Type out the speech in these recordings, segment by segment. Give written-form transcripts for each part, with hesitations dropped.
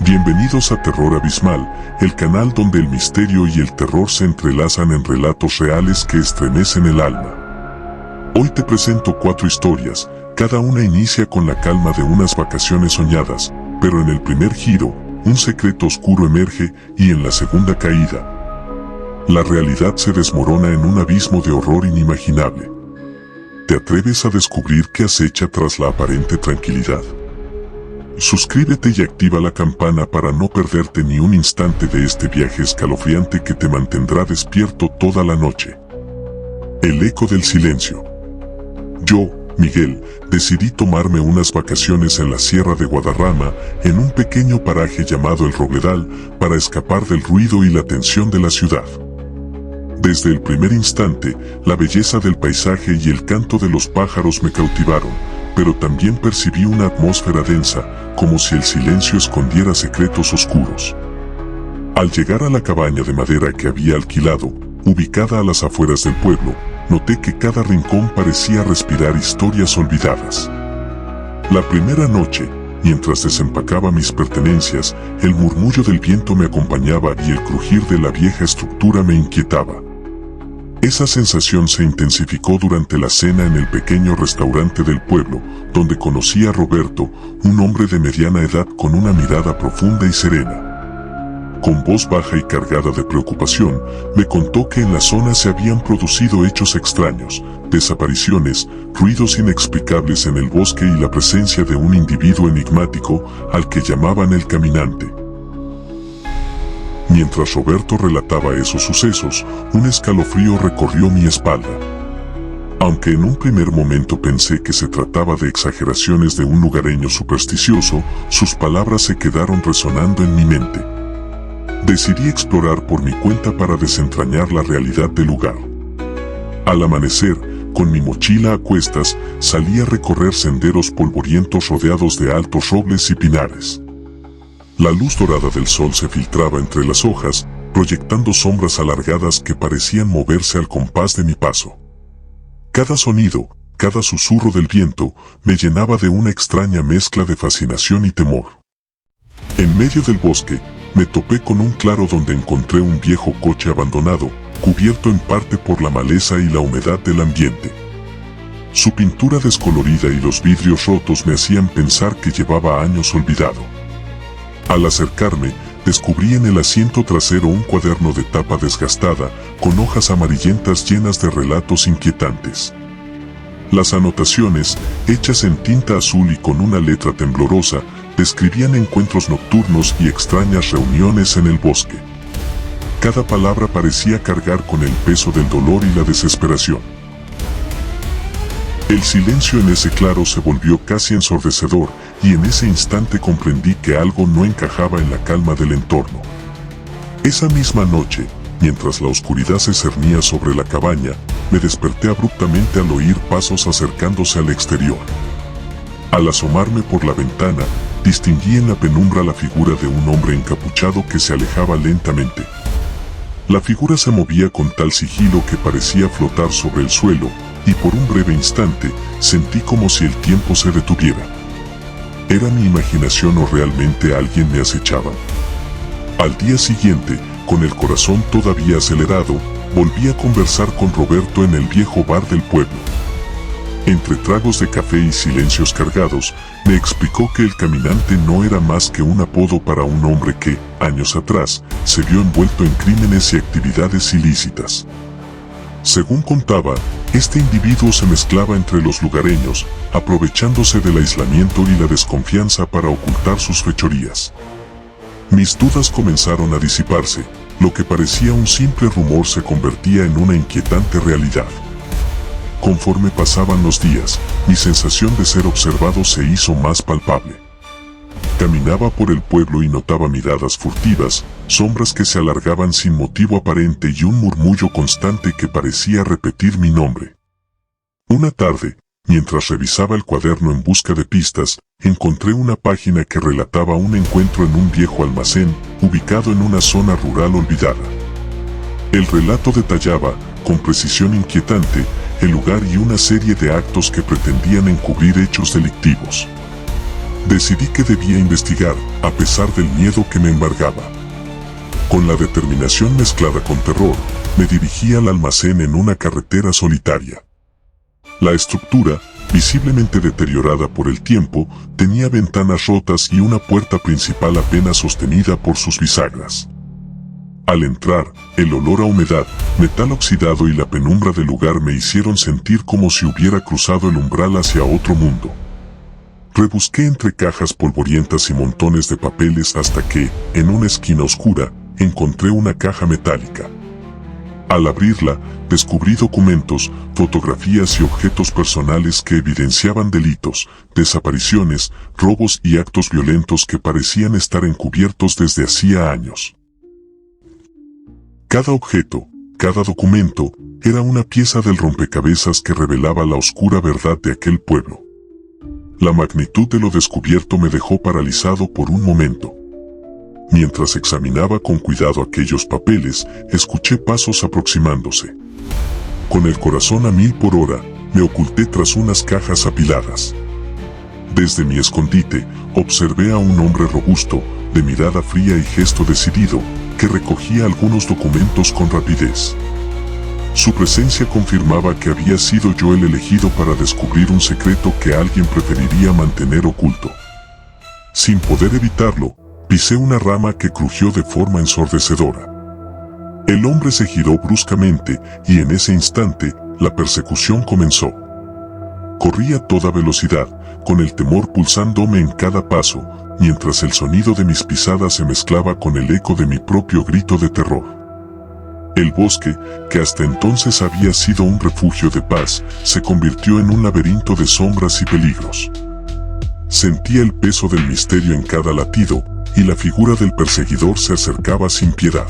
Bienvenidos a Terror Abismal, el canal donde el misterio y el terror se entrelazan en relatos reales que estremecen el alma. Hoy te presento 4 historias, cada una inicia con la calma de unas vacaciones soñadas, pero en el primer giro, un secreto oscuro emerge y en la segunda caída, la realidad se desmorona en un abismo de horror inimaginable. ¿Te atreves a descubrir qué acecha tras la aparente tranquilidad? Suscríbete y activa la campana para no perderte ni un instante de este viaje escalofriante que te mantendrá despierto toda la noche. El eco del silencio. Yo, Miguel, decidí tomarme unas vacaciones en la Sierra de Guadarrama, en un pequeño paraje llamado El Robledal, para escapar del ruido y la tensión de la ciudad. Desde el primer instante, la belleza del paisaje y el canto de los pájaros me cautivaron, pero también percibí una atmósfera densa, como si el silencio escondiera secretos oscuros. Al llegar a la cabaña de madera que había alquilado, ubicada a las afueras del pueblo, noté que cada rincón parecía respirar historias olvidadas. La primera noche, mientras desempacaba mis pertenencias, el murmullo del viento me acompañaba y el crujir de la vieja estructura me inquietaba. Esa sensación se intensificó durante la cena en el pequeño restaurante del pueblo, donde conocí a Roberto, un hombre de mediana edad con una mirada profunda y serena. Con voz baja y cargada de preocupación, me contó que en la zona se habían producido hechos extraños, desapariciones, ruidos inexplicables en el bosque y la presencia de un individuo enigmático al que llamaban el Caminante. Mientras Roberto relataba esos sucesos, un escalofrío recorrió mi espalda. Aunque en un primer momento pensé que se trataba de exageraciones de un lugareño supersticioso, sus palabras se quedaron resonando en mi mente. Decidí explorar por mi cuenta para desentrañar la realidad del lugar. Al amanecer, con mi mochila a cuestas, salí a recorrer senderos polvorientos rodeados de altos robles y pinares. La luz dorada del sol se filtraba entre las hojas, proyectando sombras alargadas que parecían moverse al compás de mi paso. Cada sonido, cada susurro del viento, me llenaba de una extraña mezcla de fascinación y temor. En medio del bosque, me topé con un claro donde encontré un viejo coche abandonado, cubierto en parte por la maleza y la humedad del ambiente. Su pintura descolorida y los vidrios rotos me hacían pensar que llevaba años olvidado. Al acercarme, descubrí en el asiento trasero un cuaderno de tapa desgastada, con hojas amarillentas llenas de relatos inquietantes. Las anotaciones, hechas en tinta azul y con una letra temblorosa, describían encuentros nocturnos y extrañas reuniones en el bosque. Cada palabra parecía cargar con el peso del dolor y la desesperación. El silencio en ese claro se volvió casi ensordecedor, y en ese instante comprendí que algo no encajaba en la calma del entorno. Esa misma noche, mientras la oscuridad se cernía sobre la cabaña, me desperté abruptamente al oír pasos acercándose al exterior. Al asomarme por la ventana, distinguí en la penumbra la figura de un hombre encapuchado que se alejaba lentamente. La figura se movía con tal sigilo que parecía flotar sobre el suelo, y por un breve instante, sentí como si el tiempo se detuviera. ¿Era mi imaginación o realmente alguien me acechaba? Al día siguiente, con el corazón todavía acelerado, volví a conversar con Roberto en el viejo bar del pueblo. Entre tragos de café y silencios cargados, me explicó que el Caminante no era más que un apodo para un hombre que, años atrás, se vio envuelto en crímenes y actividades ilícitas. Según contaba, este individuo se mezclaba entre los lugareños, aprovechándose del aislamiento y la desconfianza para ocultar sus fechorías. Mis dudas comenzaron a disiparse, lo que parecía un simple rumor se convertía en una inquietante realidad. Conforme pasaban los días, mi sensación de ser observado se hizo más palpable. Caminaba por el pueblo y notaba miradas furtivas, sombras que se alargaban sin motivo aparente y un murmullo constante que parecía repetir mi nombre. Una tarde, mientras revisaba el cuaderno en busca de pistas, encontré una página que relataba un encuentro en un viejo almacén, ubicado en una zona rural olvidada. El relato detallaba, con precisión inquietante, el lugar y una serie de actos que pretendían encubrir hechos delictivos. Decidí que debía investigar, a pesar del miedo que me embargaba. Con la determinación mezclada con terror, me dirigí al almacén en una carretera solitaria. La estructura, visiblemente deteriorada por el tiempo, tenía ventanas rotas y una puerta principal apenas sostenida por sus bisagras. Al entrar, el olor a humedad, metal oxidado y la penumbra del lugar me hicieron sentir como si hubiera cruzado el umbral hacia otro mundo. Rebusqué entre cajas polvorientas y montones de papeles hasta que, en una esquina oscura, encontré una caja metálica. Al abrirla, descubrí documentos, fotografías y objetos personales que evidenciaban delitos, desapariciones, robos y actos violentos que parecían estar encubiertos desde hacía años. Cada objeto, cada documento, era una pieza del rompecabezas que revelaba la oscura verdad de aquel pueblo. La magnitud de lo descubierto me dejó paralizado por un momento. Mientras examinaba con cuidado aquellos papeles, escuché pasos aproximándose. Con el corazón a 1000 por hora, me oculté tras unas cajas apiladas. Desde mi escondite, observé a un hombre robusto, de mirada fría y gesto decidido, que recogía algunos documentos con rapidez. Su presencia confirmaba que había sido yo el elegido para descubrir un secreto que alguien preferiría mantener oculto. Sin poder evitarlo, pisé una rama que crujió de forma ensordecedora. El hombre se giró bruscamente y en ese instante, la persecución comenzó. Corrí a toda velocidad, con el temor pulsándome en cada paso, mientras el sonido de mis pisadas se mezclaba con el eco de mi propio grito de terror. El bosque, que hasta entonces había sido un refugio de paz, se convirtió en un laberinto de sombras y peligros. Sentía el peso del misterio en cada latido, y la figura del perseguidor se acercaba sin piedad.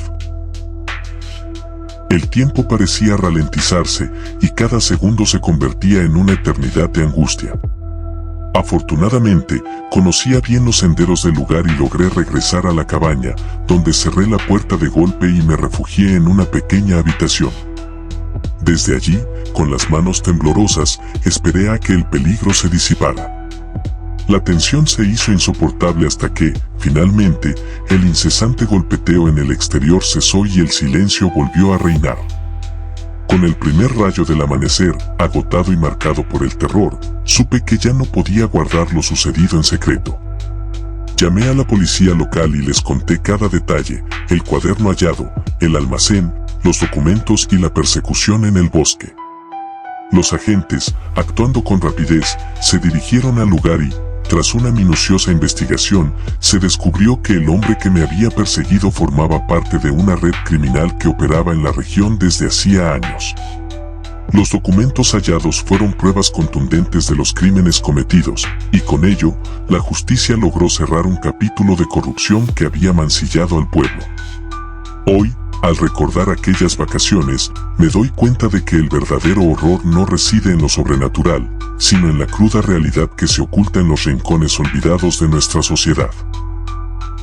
El tiempo parecía ralentizarse, y cada segundo se convertía en una eternidad de angustia. Afortunadamente, conocía bien los senderos del lugar y logré regresar a la cabaña, donde cerré la puerta de golpe y me refugié en una pequeña habitación. Desde allí, con las manos temblorosas, esperé a que el peligro se disipara. La tensión se hizo insoportable hasta que, finalmente, el incesante golpeteo en el exterior cesó y el silencio volvió a reinar. Con el primer rayo del amanecer, agotado y marcado por el terror, supe que ya no podía guardar lo sucedido en secreto. Llamé a la policía local y les conté cada detalle, el cuaderno hallado, el almacén, los documentos y la persecución en el bosque. Los agentes, actuando con rapidez, se dirigieron al lugar y, tras una minuciosa investigación, se descubrió que el hombre que me había perseguido formaba parte de una red criminal que operaba en la región desde hacía años. Los documentos hallados fueron pruebas contundentes de los crímenes cometidos, y con ello, la justicia logró cerrar un capítulo de corrupción que había mancillado al pueblo. Hoy, al recordar aquellas vacaciones, me doy cuenta de que el verdadero horror no reside en lo sobrenatural, sino en la cruda realidad que se oculta en los rincones olvidados de nuestra sociedad.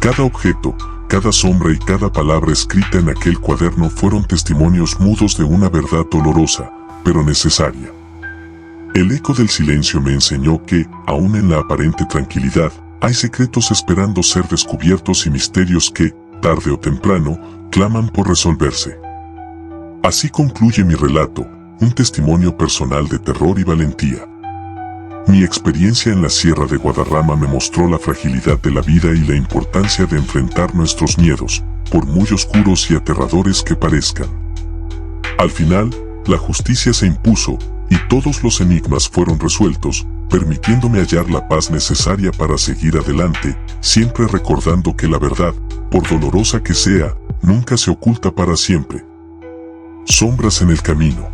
Cada objeto, cada sombra y cada palabra escrita en aquel cuaderno fueron testimonios mudos de una verdad dolorosa, pero necesaria. El eco del silencio me enseñó que, aun en la aparente tranquilidad, hay secretos esperando ser descubiertos y misterios que, tarde o temprano, claman por resolverse. Así concluye mi relato, un testimonio personal de terror y valentía. Mi experiencia en la Sierra de Guadarrama me mostró la fragilidad de la vida y la importancia de enfrentar nuestros miedos, por muy oscuros y aterradores que parezcan. Al final, la justicia se impuso, y todos los enigmas fueron resueltos, permitiéndome hallar la paz necesaria para seguir adelante, siempre recordando que la verdad, por dolorosa que sea, nunca se oculta para siempre. Sombras en el camino.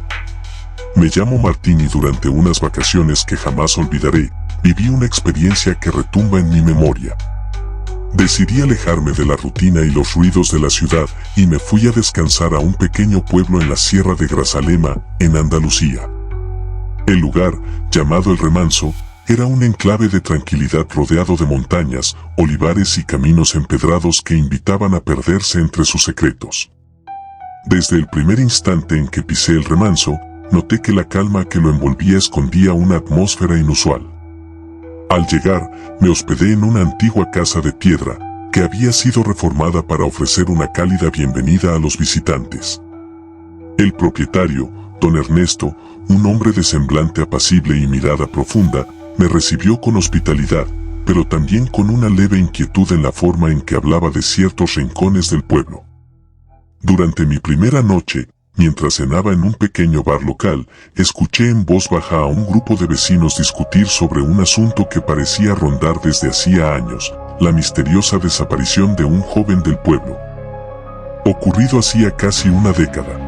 Me llamo Martín y durante unas vacaciones que jamás olvidaré, viví una experiencia que retumba en mi memoria. Decidí alejarme de la rutina y los ruidos de la ciudad y me fui a descansar a un pequeño pueblo en la Sierra de Grazalema, en Andalucía. El lugar, llamado El Remanso, era un enclave de tranquilidad rodeado de montañas, olivares y caminos empedrados que invitaban a perderse entre sus secretos. Desde el primer instante en que pisé El Remanso, noté que la calma que lo envolvía escondía una atmósfera inusual. Al llegar, me hospedé en una antigua casa de piedra, que había sido reformada para ofrecer una cálida bienvenida a los visitantes. El propietario, don Ernesto, un hombre de semblante apacible y mirada profunda, me recibió con hospitalidad, pero también con una leve inquietud en la forma en que hablaba de ciertos rincones del pueblo. Durante mi primera noche, mientras cenaba en un pequeño bar local, escuché en voz baja a un grupo de vecinos discutir sobre un asunto que parecía rondar desde hacía años, la misteriosa desaparición de un joven del pueblo. Ocurrido hacía casi una década.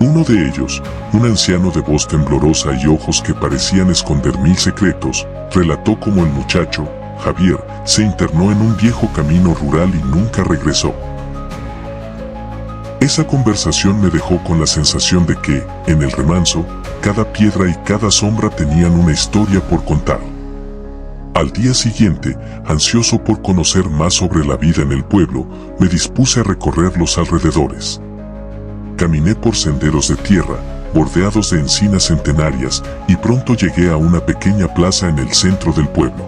Uno de ellos, un anciano de voz temblorosa y ojos que parecían esconder mil secretos, relató cómo el muchacho, Javier, se internó en un viejo camino rural y nunca regresó. Esa conversación me dejó con la sensación de que, en el remanso, cada piedra y cada sombra tenían una historia por contar. Al día siguiente, ansioso por conocer más sobre la vida en el pueblo, me dispuse a recorrer los alrededores. Caminé por senderos de tierra, bordeados de encinas centenarias, y pronto llegué a una pequeña plaza en el centro del pueblo.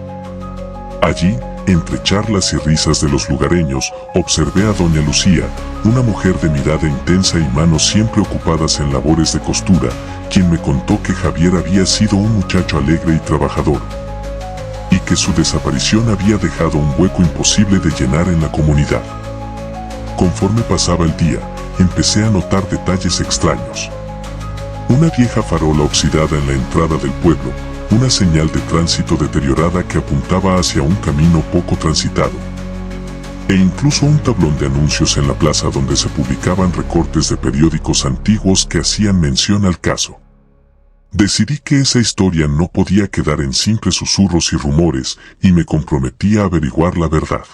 Allí, entre charlas y risas de los lugareños, observé a doña Lucía, una mujer de mirada intensa y manos siempre ocupadas en labores de costura, quien me contó que Javier había sido un muchacho alegre y trabajador, y que su desaparición había dejado un hueco imposible de llenar en la comunidad. Conforme pasaba el día, empecé a notar detalles extraños. Una vieja farola oxidada en la entrada del pueblo, una señal de tránsito deteriorada que apuntaba hacia un camino poco transitado, e incluso un tablón de anuncios en la plaza donde se publicaban recortes de periódicos antiguos que hacían mención al caso. Decidí que esa historia no podía quedar en simples susurros y rumores, y me comprometí a averiguar la verdad.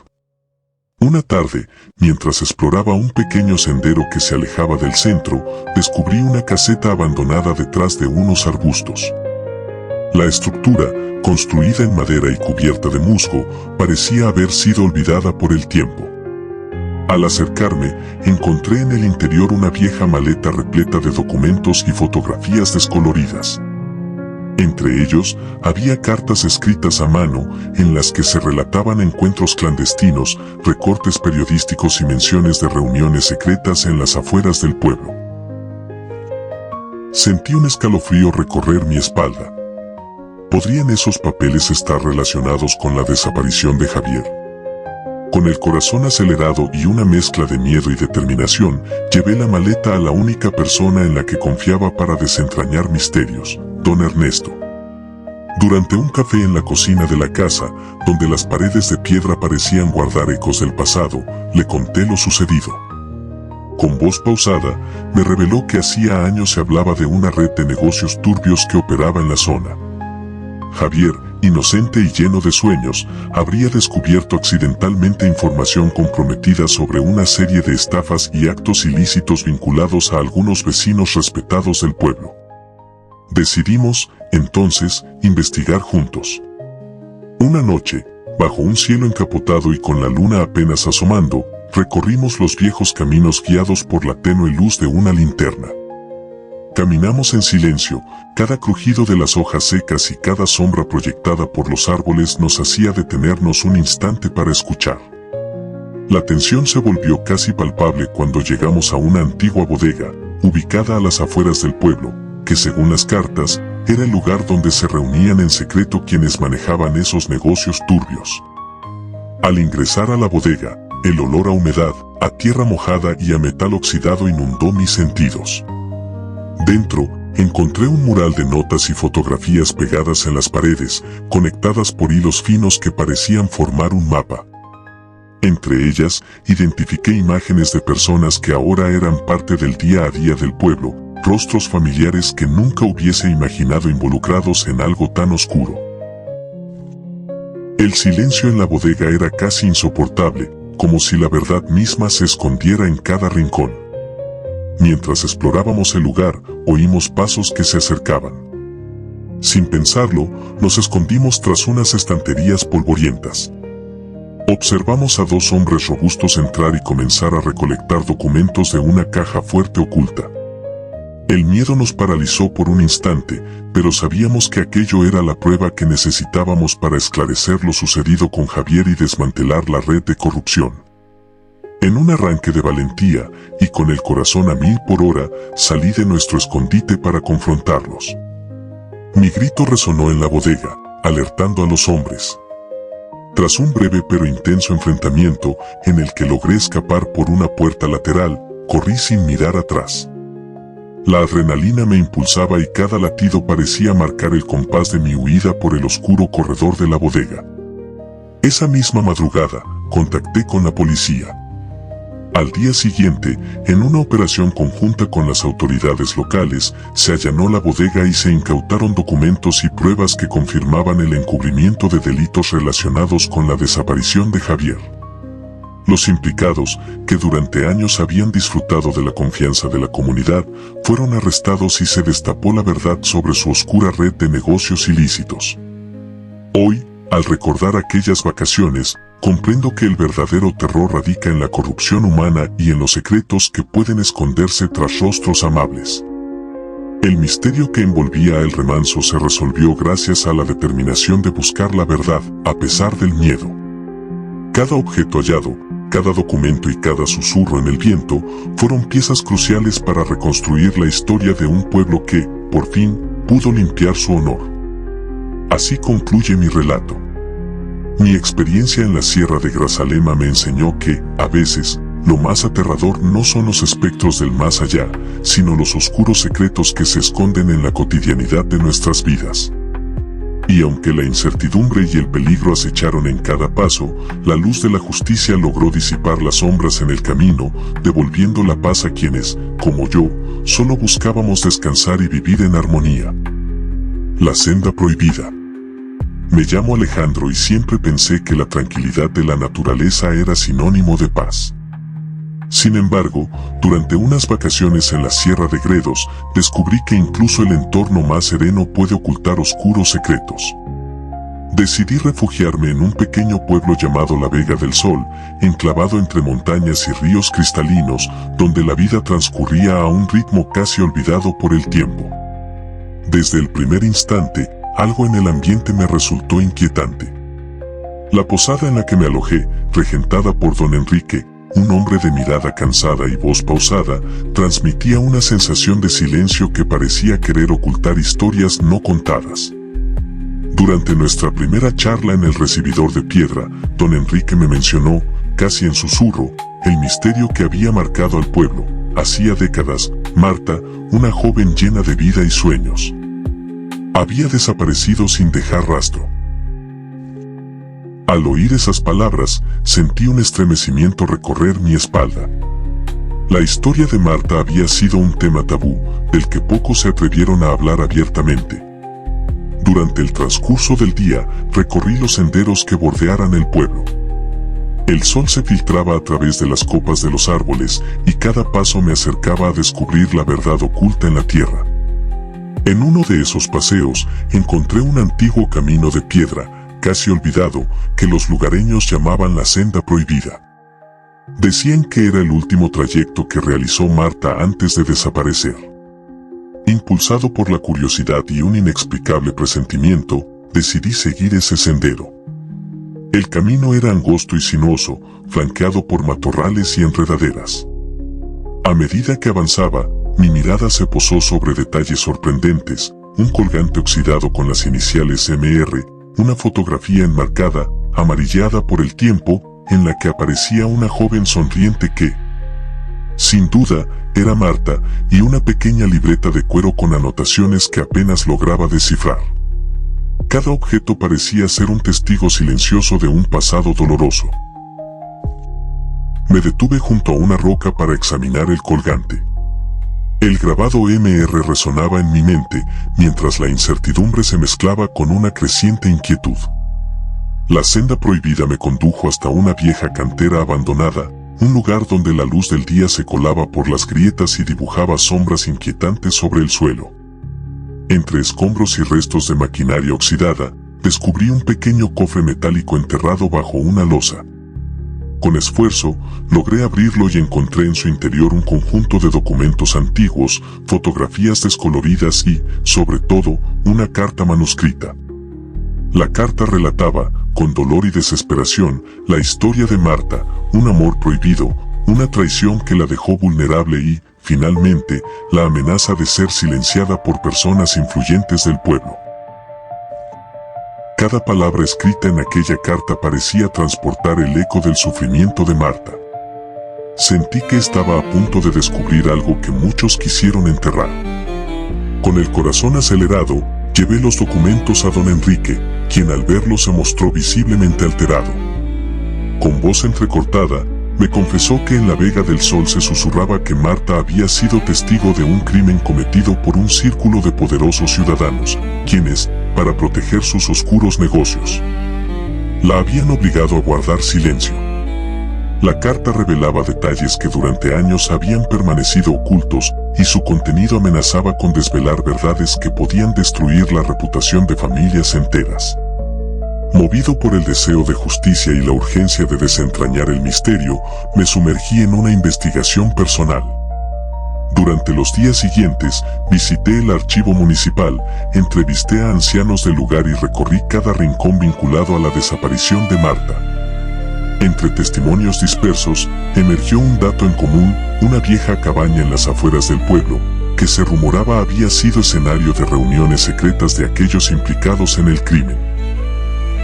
Una tarde, mientras exploraba un pequeño sendero que se alejaba del centro, descubrí una caseta abandonada detrás de unos arbustos. La estructura, construida en madera y cubierta de musgo, parecía haber sido olvidada por el tiempo. Al acercarme, encontré en el interior una vieja maleta repleta de documentos y fotografías descoloridas. Entre ellos, había cartas escritas a mano, en las que se relataban encuentros clandestinos, recortes periodísticos y menciones de reuniones secretas en las afueras del pueblo. Sentí un escalofrío recorrer mi espalda. ¿Podrían esos papeles estar relacionados con la desaparición de Javier? Con el corazón acelerado y una mezcla de miedo y determinación, llevé la maleta a la única persona en la que confiaba para desentrañar misterios, don Ernesto. Durante un café en la cocina de la casa, donde las paredes de piedra parecían guardar ecos del pasado, le conté lo sucedido. Con voz pausada, me reveló que hacía años se hablaba de una red de negocios turbios que operaba en la zona. Javier, inocente y lleno de sueños, habría descubierto accidentalmente información comprometida sobre una serie de estafas y actos ilícitos vinculados a algunos vecinos respetados del pueblo. Decidimos, entonces, investigar juntos. Una noche, bajo un cielo encapotado y con la luna apenas asomando, recorrimos los viejos caminos guiados por la tenue luz de una linterna. Caminamos en silencio, cada crujido de las hojas secas y cada sombra proyectada por los árboles nos hacía detenernos un instante para escuchar. La tensión se volvió casi palpable cuando llegamos a una antigua bodega, ubicada a las afueras del pueblo, que según las cartas, era el lugar donde se reunían en secreto quienes manejaban esos negocios turbios. Al ingresar a la bodega, el olor a humedad, a tierra mojada y a metal oxidado inundó mis sentidos. Dentro, encontré un mural de notas y fotografías pegadas en las paredes, conectadas por hilos finos que parecían formar un mapa. Entre ellas, identifiqué imágenes de personas que ahora eran parte del día a día del pueblo, rostros familiares que nunca hubiese imaginado involucrados en algo tan oscuro. El silencio en la bodega era casi insoportable, como si la verdad misma se escondiera en cada rincón. Mientras explorábamos el lugar, oímos pasos que se acercaban. Sin pensarlo, nos escondimos tras unas estanterías polvorientas. Observamos a dos hombres robustos entrar y comenzar a recolectar documentos de una caja fuerte oculta. El miedo nos paralizó por un instante, pero sabíamos que aquello era la prueba que necesitábamos para esclarecer lo sucedido con Javier y desmantelar la red de corrupción. En un arranque de valentía, y con el corazón a 1000 por hora, salí de nuestro escondite para confrontarlos. Mi grito resonó en la bodega, alertando a los hombres. Tras un breve pero intenso enfrentamiento, en el que logré escapar por una puerta lateral, corrí sin mirar atrás. La adrenalina me impulsaba y cada latido parecía marcar el compás de mi huida por el oscuro corredor de la bodega. Esa misma madrugada, contacté con la policía. Al día siguiente, en una operación conjunta con las autoridades locales, se allanó la bodega y se incautaron documentos y pruebas que confirmaban el encubrimiento de delitos relacionados con la desaparición de Javier. Los implicados, que durante años habían disfrutado de la confianza de la comunidad, fueron arrestados y se destapó la verdad sobre su oscura red de negocios ilícitos. Hoy, al recordar aquellas vacaciones, comprendo que el verdadero terror radica en la corrupción humana y en los secretos que pueden esconderse tras rostros amables. El misterio que envolvía a El Remanso se resolvió gracias a la determinación de buscar la verdad, a pesar del miedo. Cada objeto hallado, cada documento y cada susurro en el viento fueron piezas cruciales para reconstruir la historia de un pueblo que, por fin, pudo limpiar su honor. Así concluye mi relato. Mi experiencia en la Sierra de Grazalema me enseñó que, a veces, lo más aterrador no son los espectros del más allá, sino los oscuros secretos que se esconden en la cotidianidad de nuestras vidas. Y aunque la incertidumbre y el peligro acecharon en cada paso, la luz de la justicia logró disipar las sombras en el camino, devolviendo la paz a quienes, como yo, solo buscábamos descansar y vivir en armonía. La senda prohibida. Me llamo Alejandro y siempre pensé que la tranquilidad de la naturaleza era sinónimo de paz. Sin embargo, durante unas vacaciones en la Sierra de Gredos, descubrí que incluso el entorno más sereno puede ocultar oscuros secretos. Decidí refugiarme en un pequeño pueblo llamado La Vega del Sol, enclavado entre montañas y ríos cristalinos, donde la vida transcurría a un ritmo casi olvidado por el tiempo. Desde el primer instante, algo en el ambiente me resultó inquietante. La posada en la que me alojé, regentada por don Enrique, un hombre de mirada cansada y voz pausada, transmitía una sensación de silencio que parecía querer ocultar historias no contadas. Durante nuestra primera charla en el recibidor de piedra, don Enrique me mencionó, casi en susurro, el misterio que había marcado al pueblo. Hacía décadas, Marta, una joven llena de vida y sueños, había desaparecido sin dejar rastro. Al oír esas palabras, sentí un estremecimiento recorrer mi espalda. La historia de Marta había sido un tema tabú, del que pocos se atrevieron a hablar abiertamente. Durante el transcurso del día, recorrí los senderos que bordearan el pueblo. El sol se filtraba a través de las copas de los árboles, y cada paso me acercaba a descubrir la verdad oculta en la tierra. En uno de esos paseos, encontré un antiguo camino de piedra, casi olvidado, que los lugareños llamaban la senda prohibida. Decían que era el último trayecto que realizó Marta antes de desaparecer. Impulsado por la curiosidad y un inexplicable presentimiento, decidí seguir ese sendero. El camino era angosto y sinuoso, flanqueado por matorrales y enredaderas. A medida que avanzaba, mi mirada se posó sobre detalles sorprendentes, un colgante oxidado con las iniciales MR, una fotografía enmarcada, amarillada por el tiempo, en la que aparecía una joven sonriente que, sin duda, era Marta, y una pequeña libreta de cuero con anotaciones que apenas lograba descifrar. Cada objeto parecía ser un testigo silencioso de un pasado doloroso. Me detuve junto a una roca para examinar el colgante. El grabado MR resonaba en mi mente, mientras la incertidumbre se mezclaba con una creciente inquietud. La senda prohibida me condujo hasta una vieja cantera abandonada, un lugar donde la luz del día se colaba por las grietas y dibujaba sombras inquietantes sobre el suelo. Entre escombros y restos de maquinaria oxidada, descubrí un pequeño cofre metálico enterrado bajo una losa. Con esfuerzo, logré abrirlo y encontré en su interior un conjunto de documentos antiguos, fotografías descoloridas y, sobre todo, una carta manuscrita. La carta relataba, con dolor y desesperación, la historia de Marta, un amor prohibido, una traición que la dejó vulnerable y, finalmente, la amenaza de ser silenciada por personas influyentes del pueblo. Cada palabra escrita en aquella carta parecía transportar el eco del sufrimiento de Marta. Sentí que estaba a punto de descubrir algo que muchos quisieron enterrar. Con el corazón acelerado, llevé los documentos a don Enrique, quien al verlos se mostró visiblemente alterado. Con voz entrecortada, me confesó que en la Vega del Sol se susurraba que Marta había sido testigo de un crimen cometido por un círculo de poderosos ciudadanos, quienes, para proteger sus oscuros negocios, la habían obligado a guardar silencio. La carta revelaba detalles que durante años habían permanecido ocultos, y su contenido amenazaba con desvelar verdades que podían destruir la reputación de familias enteras. Movido por el deseo de justicia y la urgencia de desentrañar el misterio, me sumergí en una investigación personal. Durante los días siguientes, visité el archivo municipal, entrevisté a ancianos del lugar y recorrí cada rincón vinculado a la desaparición de Marta. Entre testimonios dispersos, emergió un dato en común: una vieja cabaña en las afueras del pueblo, que se rumoraba había sido escenario de reuniones secretas de aquellos implicados en el crimen.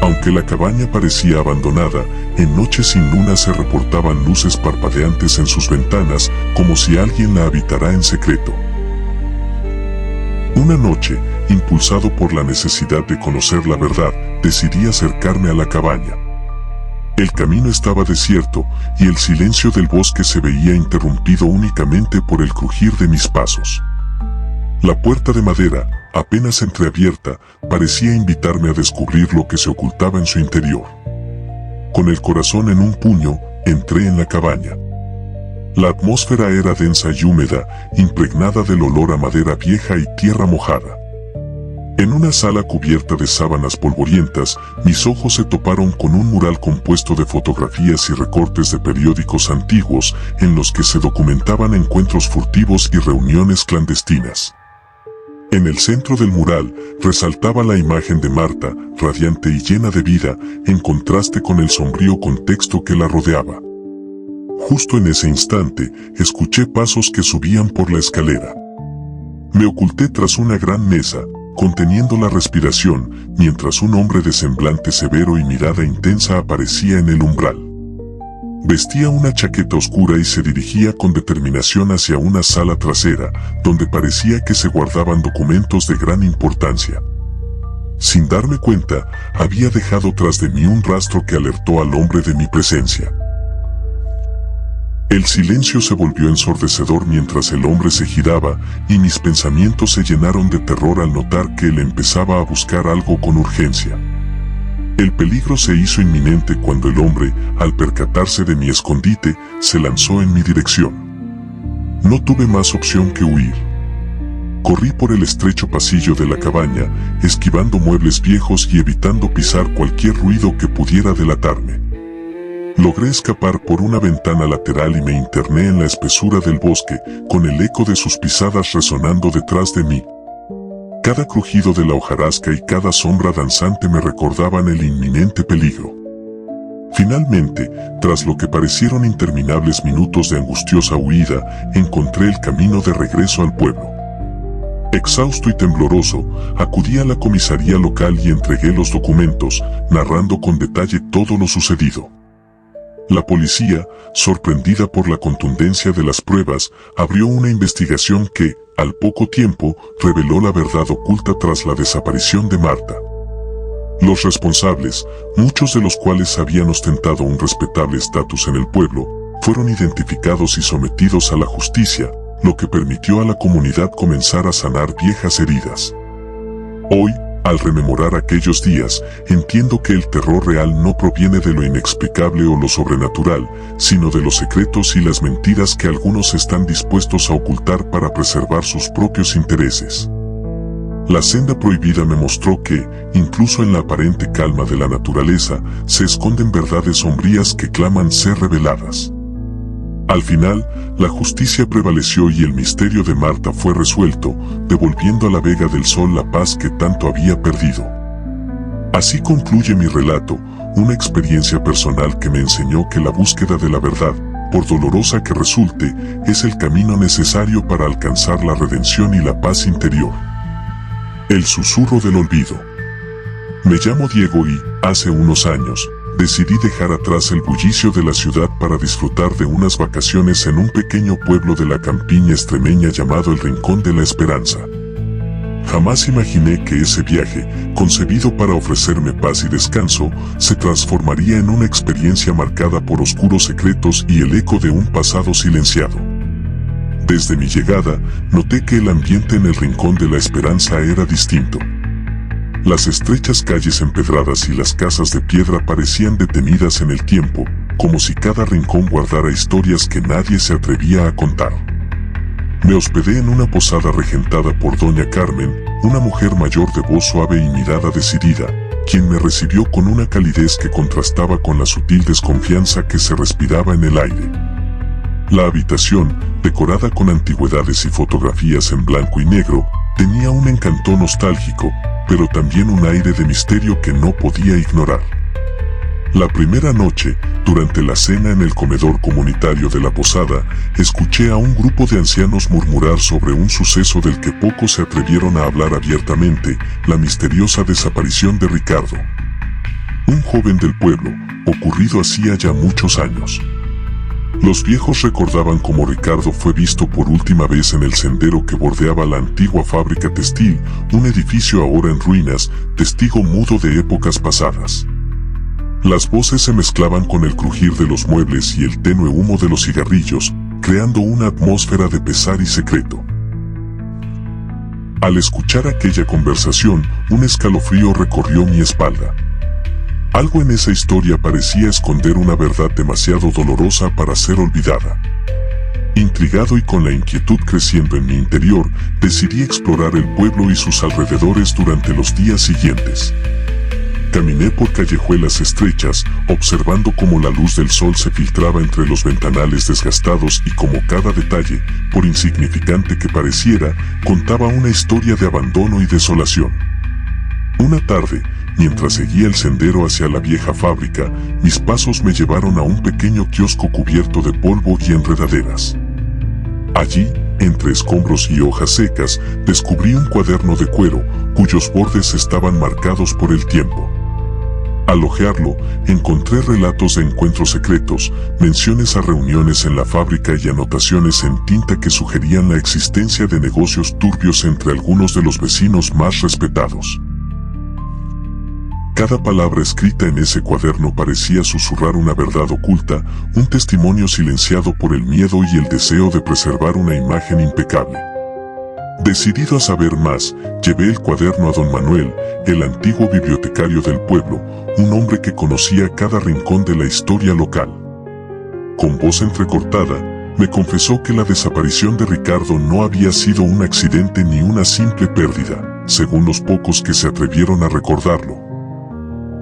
Aunque la cabaña parecía abandonada, en noches sin luna se reportaban luces parpadeantes en sus ventanas, como si alguien la habitara en secreto. Una noche, impulsado por la necesidad de conocer la verdad, decidí acercarme a la cabaña. El camino estaba desierto, y el silencio del bosque se veía interrumpido únicamente por el crujir de mis pasos. La puerta de madera, apenas entreabierta, parecía invitarme a descubrir lo que se ocultaba en su interior. Con el corazón en un puño, entré en la cabaña. La atmósfera era densa y húmeda, impregnada del olor a madera vieja y tierra mojada. En una sala cubierta de sábanas polvorientas, mis ojos se toparon con un mural compuesto de fotografías y recortes de periódicos antiguos, en los que se documentaban encuentros furtivos y reuniones clandestinas. En el centro del mural, resaltaba la imagen de Marta, radiante y llena de vida, en contraste con el sombrío contexto que la rodeaba. Justo en ese instante, escuché pasos que subían por la escalera. Me oculté tras una gran mesa, conteniendo la respiración, mientras un hombre de semblante severo y mirada intensa aparecía en el umbral. Vestía una chaqueta oscura y se dirigía con determinación hacia una sala trasera, donde parecía que se guardaban documentos de gran importancia. Sin darme cuenta, había dejado tras de mí un rastro que alertó al hombre de mi presencia. El silencio se volvió ensordecedor mientras el hombre se giraba, y mis pensamientos se llenaron de terror al notar que él empezaba a buscar algo con urgencia. El peligro se hizo inminente cuando el hombre, al percatarse de mi escondite, se lanzó en mi dirección. No tuve más opción que huir. Corrí por el estrecho pasillo de la cabaña, esquivando muebles viejos y evitando pisar cualquier ruido que pudiera delatarme. Logré escapar por una ventana lateral y me interné en la espesura del bosque, con el eco de sus pisadas resonando detrás de mí. Cada crujido de la hojarasca y cada sombra danzante me recordaban el inminente peligro. Finalmente, tras lo que parecieron interminables minutos de angustiosa huida, encontré el camino de regreso al pueblo. Exhausto y tembloroso, acudí a la comisaría local y entregué los documentos, narrando con detalle todo lo sucedido. La policía, sorprendida por la contundencia de las pruebas, abrió una investigación que, al poco tiempo, reveló la verdad oculta tras la desaparición de Marta. Los responsables, muchos de los cuales habían ostentado un respetable estatus en el pueblo, fueron identificados y sometidos a la justicia, lo que permitió a la comunidad comenzar a sanar viejas heridas. Hoy, al rememorar aquellos días, entiendo que el terror real no proviene de lo inexplicable o lo sobrenatural, sino de los secretos y las mentiras que algunos están dispuestos a ocultar para preservar sus propios intereses. La senda prohibida me mostró que, incluso en la aparente calma de la naturaleza, se esconden verdades sombrías que claman ser reveladas. Al final, la justicia prevaleció y el misterio de Marta fue resuelto, devolviendo a la Vega del Sol la paz que tanto había perdido. Así concluye mi relato, una experiencia personal que me enseñó que la búsqueda de la verdad, por dolorosa que resulte, es el camino necesario para alcanzar la redención y la paz interior. El susurro del olvido. Me llamo Diego y, hace unos años, decidí dejar atrás el bullicio de la ciudad para disfrutar de unas vacaciones en un pequeño pueblo de la campiña extremeña llamado el Rincón de la Esperanza. Jamás imaginé que ese viaje, concebido para ofrecerme paz y descanso, se transformaría en una experiencia marcada por oscuros secretos y el eco de un pasado silenciado. Desde mi llegada, noté que el ambiente en el Rincón de la Esperanza era distinto. Las estrechas calles empedradas y las casas de piedra parecían detenidas en el tiempo, como si cada rincón guardara historias que nadie se atrevía a contar. Me hospedé en una posada regentada por doña Carmen, una mujer mayor de voz suave y mirada decidida, quien me recibió con una calidez que contrastaba con la sutil desconfianza que se respiraba en el aire. La habitación, decorada con antigüedades y fotografías en blanco y negro, tenía un encanto nostálgico, pero también un aire de misterio que no podía ignorar. La primera noche, durante la cena en el comedor comunitario de la posada, escuché a un grupo de ancianos murmurar sobre un suceso del que pocos se atrevieron a hablar abiertamente, la misteriosa desaparición de Ricardo. Un joven del pueblo, ocurrido hacía ya muchos años. Los viejos recordaban cómo Ricardo fue visto por última vez en el sendero que bordeaba la antigua fábrica textil, un edificio ahora en ruinas, testigo mudo de épocas pasadas. Las voces se mezclaban con el crujir de los muebles y el tenue humo de los cigarrillos, creando una atmósfera de pesar y secreto. Al escuchar aquella conversación, un escalofrío recorrió mi espalda. Algo en esa historia parecía esconder una verdad demasiado dolorosa para ser olvidada. Intrigado y con la inquietud creciendo en mi interior, decidí explorar el pueblo y sus alrededores durante los días siguientes. Caminé por callejuelas estrechas, observando cómo la luz del sol se filtraba entre los ventanales desgastados y cómo cada detalle, por insignificante que pareciera, contaba una historia de abandono y desolación. Una tarde, mientras seguía el sendero hacia la vieja fábrica, mis pasos me llevaron a un pequeño kiosco cubierto de polvo y enredaderas. Allí, entre escombros y hojas secas, descubrí un cuaderno de cuero, cuyos bordes estaban marcados por el tiempo. Al hojearlo, encontré relatos de encuentros secretos, menciones a reuniones en la fábrica y anotaciones en tinta que sugerían la existencia de negocios turbios entre algunos de los vecinos más respetados. Cada palabra escrita en ese cuaderno parecía susurrar una verdad oculta, un testimonio silenciado por el miedo y el deseo de preservar una imagen impecable. Decidido a saber más, llevé el cuaderno a don Manuel, el antiguo bibliotecario del pueblo, un hombre que conocía cada rincón de la historia local. Con voz entrecortada, me confesó que la desaparición de Ricardo no había sido un accidente ni una simple pérdida, según los pocos que se atrevieron a recordarlo.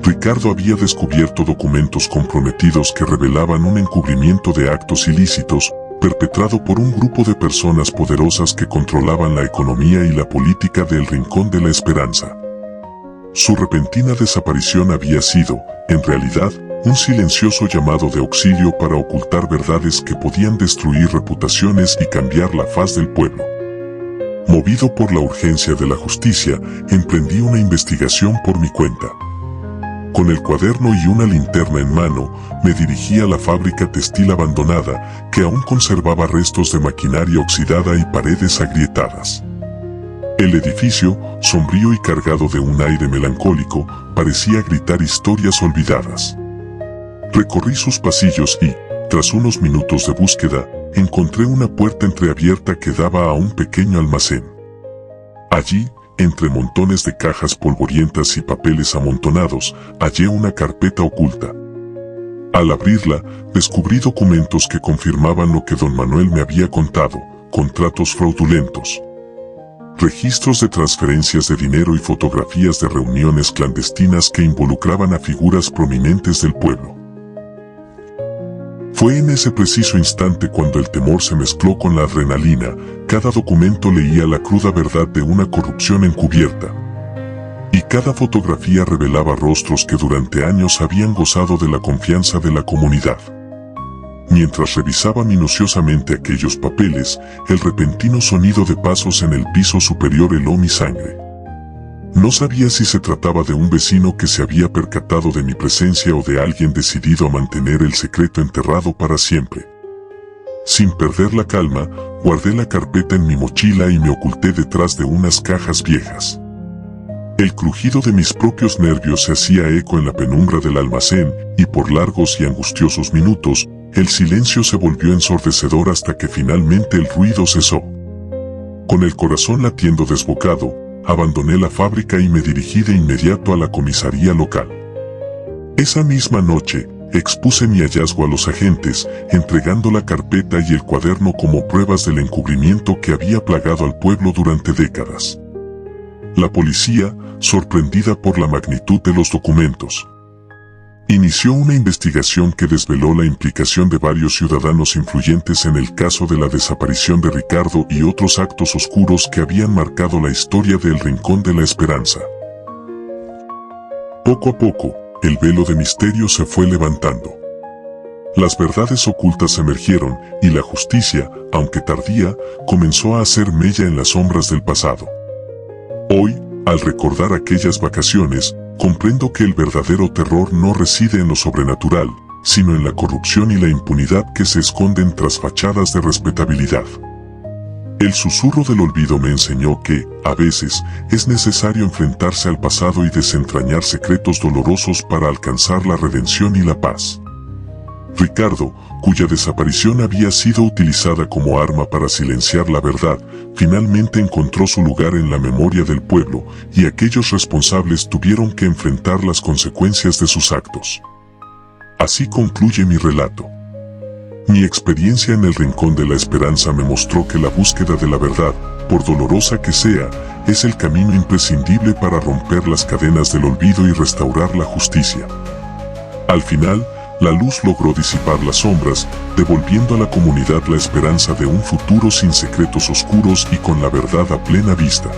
Ricardo había descubierto documentos comprometidos que revelaban un encubrimiento de actos ilícitos, perpetrado por un grupo de personas poderosas que controlaban la economía y la política del Rincón de la Esperanza. Su repentina desaparición había sido, en realidad, un silencioso llamado de auxilio para ocultar verdades que podían destruir reputaciones y cambiar la faz del pueblo. Movido por la urgencia de la justicia, emprendí una investigación por mi cuenta. Con el cuaderno y una linterna en mano, me dirigí a la fábrica textil abandonada, que aún conservaba restos de maquinaria oxidada y paredes agrietadas. El edificio, sombrío y cargado de un aire melancólico, parecía gritar historias olvidadas. Recorrí sus pasillos y, tras unos minutos de búsqueda, encontré una puerta entreabierta que daba a un pequeño almacén. Allí, entre montones de cajas polvorientas y papeles amontonados, hallé una carpeta oculta. Al abrirla, descubrí documentos que confirmaban lo que don Manuel me había contado, contratos fraudulentos. registros de transferencias de dinero y fotografías de reuniones clandestinas que involucraban a figuras prominentes del pueblo. Fue en ese preciso instante cuando el temor se mezcló con la adrenalina. Cada documento leía la cruda verdad de una corrupción encubierta. Y cada fotografía revelaba rostros que durante años habían gozado de la confianza de la comunidad. Mientras revisaba minuciosamente aquellos papeles, el repentino sonido de pasos en el piso superior heló mi sangre. No sabía si se trataba de un vecino que se había percatado de mi presencia o de alguien decidido a mantener el secreto enterrado para siempre. Sin perder la calma, guardé la carpeta en mi mochila y me oculté detrás de unas cajas viejas. El crujido de mis propios nervios se hacía eco en la penumbra del almacén, y por largos y angustiosos minutos, el silencio se volvió ensordecedor hasta que finalmente el ruido cesó. Con el corazón latiendo desbocado, abandoné la fábrica y me dirigí de inmediato a la comisaría local. Esa misma noche, expuse mi hallazgo a los agentes, entregando la carpeta y el cuaderno como pruebas del encubrimiento que había plagado al pueblo durante décadas. La policía, sorprendida por la magnitud de los documentos, inició una investigación que desveló la implicación de varios ciudadanos influyentes en el caso de la desaparición de Ricardo y otros actos oscuros que habían marcado la historia del Rincón de la Esperanza. Poco a poco, el velo de misterio se fue levantando. Las verdades ocultas emergieron y la justicia, aunque tardía, comenzó a hacer mella en las sombras del pasado. Hoy, al recordar aquellas vacaciones, comprendo que el verdadero terror no reside en lo sobrenatural, sino en la corrupción y la impunidad que se esconden tras fachadas de respetabilidad. El susurro del olvido me enseñó que, a veces, es necesario enfrentarse al pasado y desentrañar secretos dolorosos para alcanzar la redención y la paz. Ricardo, cuya desaparición había sido utilizada como arma para silenciar la verdad, finalmente encontró su lugar en la memoria del pueblo, y aquellos responsables tuvieron que enfrentar las consecuencias de sus actos. Así concluye mi relato. Mi experiencia en el Rincón de la Esperanza me mostró que la búsqueda de la verdad, por dolorosa que sea, es el camino imprescindible para romper las cadenas del olvido y restaurar la justicia. Al final, la luz logró disipar las sombras, devolviendo a la comunidad la esperanza de un futuro sin secretos oscuros y con la verdad a plena vista.